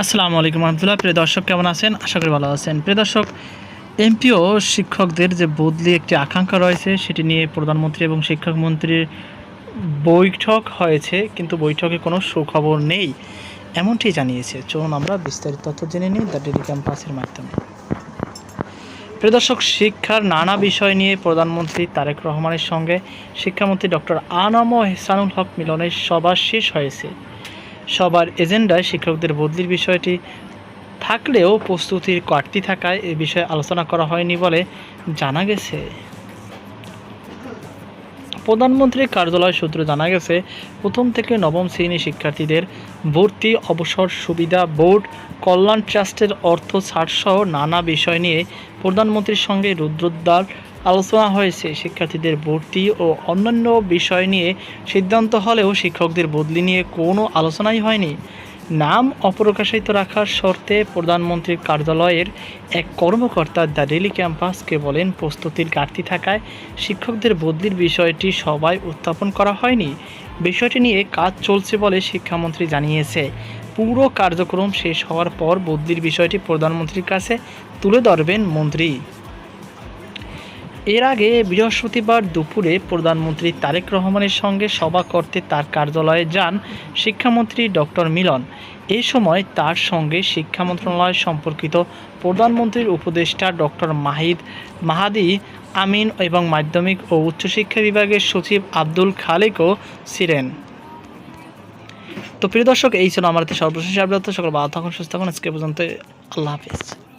আসসালামু আলাইকুম রহমতুল্লাহ। প্রিয় দর্শক, কেমন আছেন? আশা করি ভালো আছেন। প্রিয় দর্শক, এমপিও শিক্ষকদের যে বদলি একটি আকাঙ্ক্ষা রয়েছে, সেটি নিয়ে প্রধানমন্ত্রী এবং শিক্ষামন্ত্রীর বৈঠক হয়েছে, কিন্তু বৈঠকে কোনো সুখবর নেই, এমনটি জানিয়েছে। চলুন আমরা বিস্তারিত তথ্য জেনে নিই দ্য ডেইলি ক্যাম্পাসের মাধ্যমে। প্রিয় দর্শক, শিক্ষার নানা বিষয় নিয়ে প্রধানমন্ত্রী তারেক রহমানের সঙ্গে শিক্ষামন্ত্রী ডক্টর আনম এহসানুল হক মিলনের সভা শেষ হয়েছে। সবার এজেন্ডায় শিক্ষকদের বদলির বিষয়টি থাকলেও প্রস্তুতির ঘাটতি থাকায় এ বিষয়ে আলোচনা করা হয়নি বলে জানা গেছে। প্রধানমন্ত্রীর কার্যালয় সূত্রে জানা গেছে, প্রথম থেকে নবম শ্রেণী শিক্ষার্থীদের ভর্তি, অবসর সুবিধা, বোর্ড কল্যাণ ট্রাস্টের অর্থ ছাড়সহ নানা বিষয় নিয়ে প্রধানমন্ত্রীর সঙ্গে রুদ্ধদ্বার আলোচনা হয়েছে। শিক্ষার্থীদের ভর্তি ও অন্যান্য বিষয় নিয়ে সিদ্ধান্ত হলেও শিক্ষকদের বদলি নিয়ে কোনো আলোচনাই হয়নি। নাম অপ্রকাশিত রাখার শর্তে প্রধানমন্ত্রীর কার্যালয়ের এক কর্মকর্তা দ্য ডেইলি ক্যাম্পাসকে বলেন, প্রস্তুতির ঘাটতি থাকায় শিক্ষকদের বদলির বিষয়টি সবাই উত্থাপন করা হয়নি। বিষয়টি নিয়ে কাজ চলছে বলে শিক্ষামন্ত্রী জানিয়েছে। পুরো কার্যক্রম শেষ হওয়ার পর বদলির বিষয়টি প্রধানমন্ত্রীর কাছে তুলে ধরবেন মন্ত্রী। এর আগে বৃহস্পতিবার দুপুরে প্রধানমন্ত্রী তারেক রহমানের সঙ্গে সভা করতে তার কার্যালয়ে যান শিক্ষামন্ত্রী ডক্টর মিলন। এ সময় তার সঙ্গে শিক্ষা মন্ত্রণালয় সম্পর্কিত প্রধানমন্ত্রীর উপদেষ্টা ডক্টর মাহাদি আমিন এবং মাধ্যমিক ও উচ্চশিক্ষা বিভাগের সচিব আব্দুল খালেকও ছিলেন। তো প্রিয় দর্শক, এই ছিল আমার সর্বশেষ আপডেট। সকল ভালো থাকুন, সুস্থ থাকুন। আজকে পর্যন্ত, আল্লাহ হাফিজ।